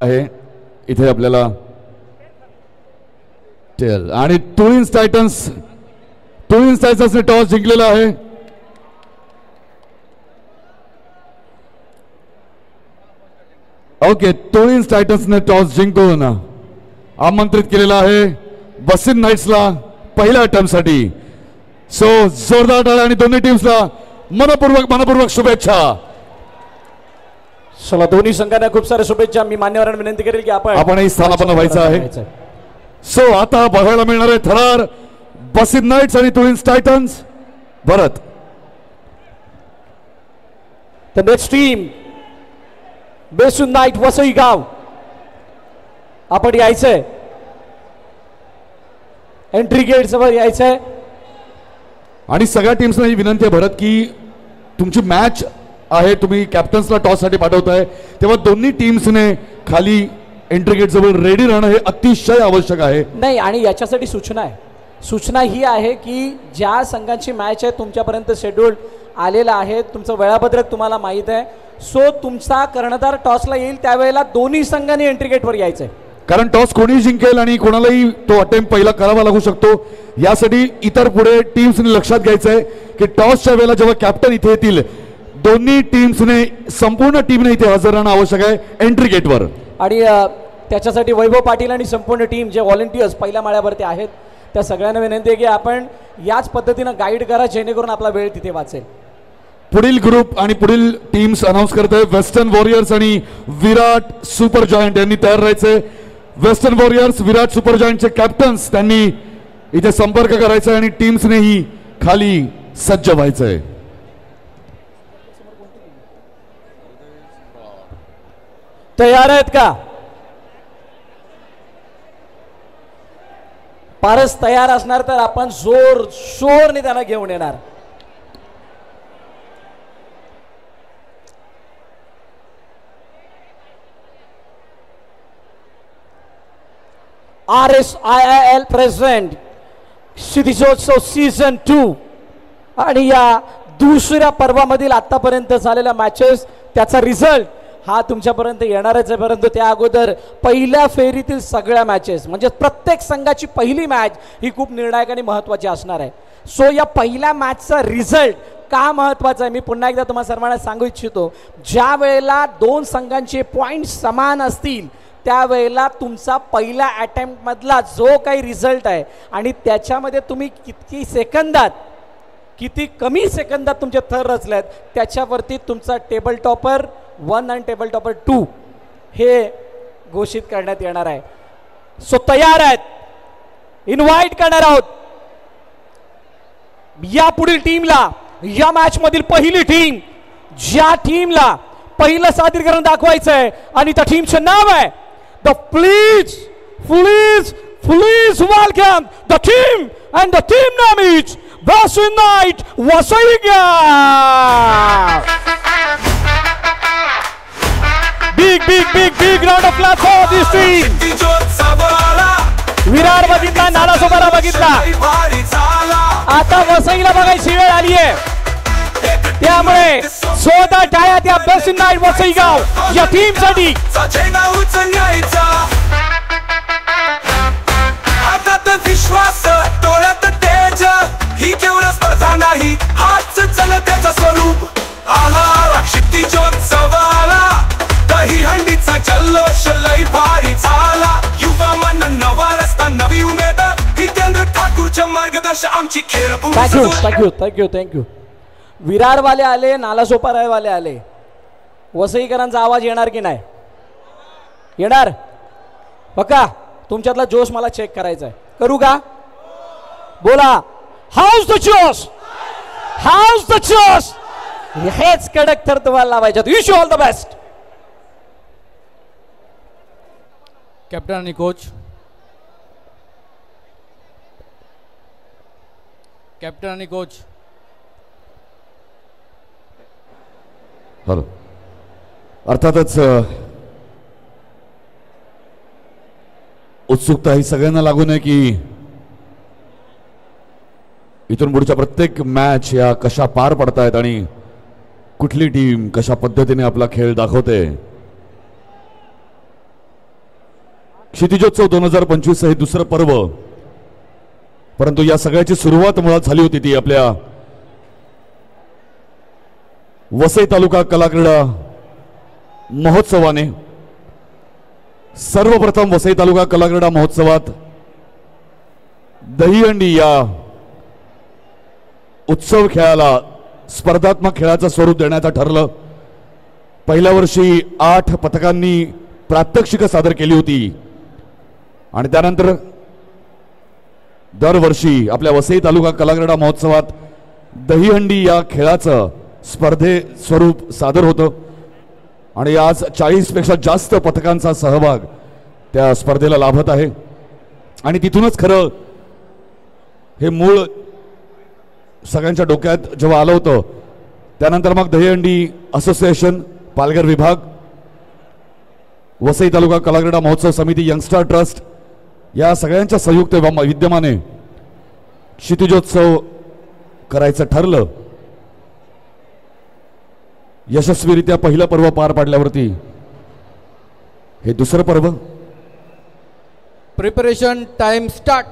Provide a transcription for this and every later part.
आहे इथे आपल्याला टेल आणि ट्विन्स टायटन्सने टॉस जिंकलेला आहे. ओके, ट्विन्स टायटन्सने टॉस जिंकून आमंत्रित केलेला आहे बसिन नाईट्सला पहिल्या अटेम्प्टसाठी. सो जोरदार टाळ्या आणि दोन्ही टीम्सला मनपूर्वक शुभेच्छा. चला दोन्ही संघांना खूप साऱ्या शुभेच्छा. मी मान्यवरांना विनंती करेल की आपणही स्थानापन्न व्हायचं आहे. सो आता बघायला मिळणार आहे थरार बसिन नाईट्स आणि twins Titans. Bharat, the next team Bassein night Vasai गाव. आपण यायचंय एंट्री गेट जवळ यायचंय. आणि सगळ्या टीम्सना ही विनंती आहे भरत की तुमची मॅच आहे, तुम्ही कॅप्टन्सला टॉस साठी पाठवताय तेव्हा दोन्ही टीम्सने खाली एंट्री गेट जवळ रेडी राहणं हे अतिशय आवश्यक आहे. नाही, आणि याच्यासाठी सूचना ही आहे की ज्या संघांची मॅच आहे तुमच्यापर्यंत शेड्यूल आलेला आहे, तुमचं वेळापत्रक तुम्हाला माहीत आहे. सो तुमचा कर्णधार टॉसला येईल त्यावेळेला दोन्ही संघांनी एंट्री गेटवर यायचंय. कारण टॉस कोणी जिंकेल आणि कोणालाही तो अटेम्प्ट पहिला करावा लागू शकतो. यासाठी इतर पुढे टीम्सने लक्षात घ्यायचं आहे की टॉसच्या वेळेला जेव्हा कॅप्टन इथे येतील दोन्ही टीम्सने संपूर्ण टीमने इथे हजर राहणं आवश्यक आहे एंट्री गेटवर. आणि त्याच्यासाठी वैभव पाटील आणि संपूर्ण टीम जे व्हॉलंटियर्स पहिल्या माळ्यावरती आहेत त्या सगळ्यांना विनंती आहे की आपण याच पद्धतीनं गाईड करा जेणेकरून आपला वेळ तिथे वाचेल. पुढील ग्रुप आणि पुढील टीम्स अनाउन्स करत आहे. वेस्टर्न वॉरियर्स आणि विराट सुपर जॉयंट यांनी तयार राहायचंय. वेस्टर्न वॉरियर्स विराट सुपर जॉयंटचे कॅप्टन्स त्यांनी इथे संपर्क करायचा आणि टीम्सनेही खाली सज्ज व्हायचंय. तयार आहेत का? पारस तयार असणार तर आपण जोर शोरने त्यांना घेऊन येणार. RSIIL प्रेसिडेंट क्षितिजोत्सव सीझन 2 आणि या दुसऱ्या पर्वामधील आतापर्यंत झालेल्या मॅचेस त्याचा रिझल्ट हा तुमच्यापर्यंत येणारच आहे. परंतु त्या अगोदर पहिल्या फेरीतील सगळ्या मॅचेस म्हणजे प्रत्येक संघाची पहिली मॅच ही खूप निर्णायक आणि महत्त्वाची असणार आहे. सो या पहिल्या मॅचचा रिझल्ट का महत्त्वाचा आहे मी पुन्हा एकदा तुम्हाला सर्वांना सांगू इच्छितो. ज्या वेळेला दोन संघांचे पॉईंट समान असतील त्यावेळेला तुमचा पहिल्या अटेम्प्ट मधला जो काही रिझल्ट आहे आणि त्याच्यामध्ये तुम्ही किती कमी सेकंदात तुमचे थर रचले आहेत त्याच्यावरती तुमचा टेबल टॉपर 1 आणि टेबल टॉपर 2 हे घोषित करण्यात येणार आहे. सो तयार आहेत, इन्व्हाइट करणार आहोत या पुढील टीमला. या मॅच मधील पहिली टीम ज्या टीमला पहिलं सादरीकरण दाखवायचं आहे आणि त्या टीमचं नाव आहे the please welcome the team and the team name is Bassein night Vasai गाव. Big round of applause for this team. Virar बघितला, नालासोपारा बघितला, आता वसईला बघायची वेळ आली आहे. त्यामुळे जोरदार टाळ्या त्या बसिन नाईट वसई गाव या टीम साठी. विश्वास डोळ्यात तेज ही केवळ स्पर्धा नाही हाच चलत्याचं स्वरूप. आला क्षितिजोत्सवाला दही हंडीचा जल्लोष लई भारी झाला. युवा मन नवा रस्ता नवी उमेद जितेंद्र ठाकूरच्या मार्गदर्शन आमची खेळ. थँक्यू. विरारवाले आले, नालासोपारावाले आले, वसईकरांचा आवाज येणार की नाही? येणार बघा. तुमच्यातला जोश मला चेक करायचा आहे. करू का? बोला. हाऊस द जोश. हेच कडक थर तुम्हाला लावायचे. Wish you all the best. Captain आणि कोच. हॅलो. अर्थातच उत्सुकता ही सगळ्यांना लागू नये की इथून पुढच्या प्रत्येक मॅच या कशा पार पडतायत आणि कुठली टीम कशा पद्धतीने आपला खेळ दाखवते. क्षितिजोत्सव 2025 हे दुसरं पर्व, परंतु या सगळ्याची सुरुवात मुळात झाली होती ती आपल्या वसई तालुका कलाक्रीडा महोत्सवाने. सर्वप्रथम वसई तालुका कलाक्रीडा महोत्सवात दहीहंडी या उत्सव खेळाला स्पर्धात्मक खेळाचं स्वरूप देण्याचं ठरलं. पहिल्या वर्षी 8 पथकांनी प्रात्यक्षिकं सादर केली होती आणि त्यानंतर दरवर्षी आपल्या वसई तालुका कलाक्रीडा महोत्सवात दहीहंडी या खेळाचं स्पर्धे स्वरूप सादर होतं आणि आज 40 पेक्षा जास्त पथकांचा सहभाग त्या स्पर्धेला लाभत आहे. आणि तिथूनच खरं हे मूळ सगळ्यांच्या डोक्यात जेव्हा आलं होतं, त्यानंतर मग दहीहंडी असोसिएशन, पालघर विभाग, वसई तालुका कलाक्रीडा महोत्सव समिती, यंगस्टर ट्रस्ट या सगळ्यांच्या संयुक्त विद्यमाने क्षितिजोत्सव करायचं ठरलं. यशस्वीरित्या पहिलं पर्व पार पाडल्यावरती हे दुसरं पर्व. Preparation time start.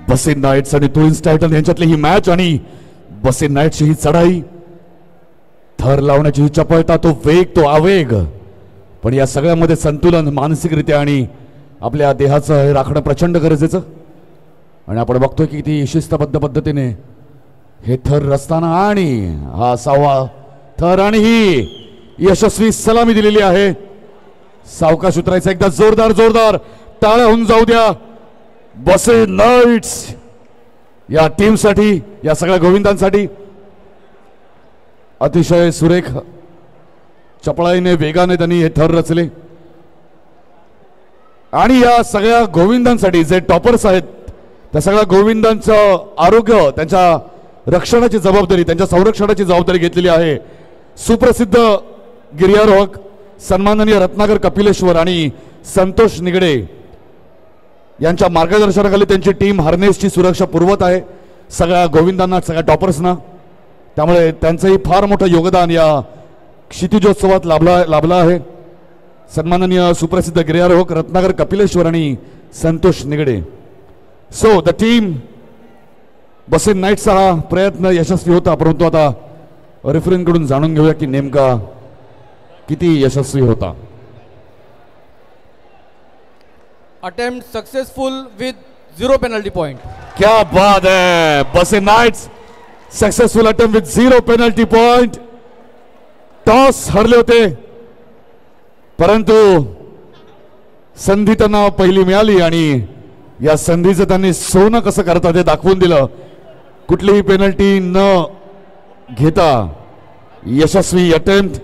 बसेन नाईट्स आणि ट्विन्स टायटन यांच्यातली ही मॅच आणि बसेन नाईट्सची ही चढाई, थर लावण्याची ही चपळता, तो वेग, तो आवेग, पण या सगळ्यामध्ये संतुलन मानसिकरित्या आणि आपल्या देहाचं हे राखणं प्रचंड गरजेचं. आणि आपण बघतोय की ती शिस्तबद्ध पद्धतीने हे थर रचताना आणि हा 6वा थर आणि ही यशस्वी सलामी दिलेली आहे. सावकाश उतरायचं, एकदा जोरदार जोरदार टाळ्या होऊन जाऊ द्या बसेन नाईट्स या टीमसाठी, या सगळ्या गोविंदांसाठी. अतिशय सुरेख चपळाईने वेगाने त्यांनी हे थर रचले आणि या सगळ्या गोविंदांसाठी जे टॉपर्स आहेत त्या सगळ्या गोविंदांचं आरोग्य, त्यांच्या रक्षणाची जबाबदारी, त्यांच्या संरक्षणाची जबाबदारी घेतलेली आहे सुप्रसिद्ध गिर्यारोहक सन्माननीय रत्नाकर कपिलेश्वर आणि संतोष निगडे यांच्या मार्गदर्शनाखाली त्यांची टीम हार्नेसची सुरक्षा पुरवत आहे सगळ्या गोविंदांना, सगळ्या टॉपर्सना. त्यामुळे त्यांचंही फार मोठं योगदान या क्षितिजोत्सवात लाभलं आहे. सन्माननीय सुप्रसिद्ध गिर्यारोहक रत्नाकर कपिलेश्वर आणि Santosh Nigade. So the team बसेन नाईट्सचा हा प्रयत्न यशस्वी होता, परंतु आता रेफरींकडून जाणून घेऊया की नेमका किती यशस्वी होता. Attempt successful with 0 penalty point. क्या बात है, बसेन knights successful attempt with 0 penalty point. Toss हरले होते परंतु संधी त्यांना पहिली मिळाली आणि या संधीचं त्यांनी सोनं कसं करतात ते दाखवून दिलं. कुठलीही पेनल्टी न घेता यशस्वी अटेम्प्ट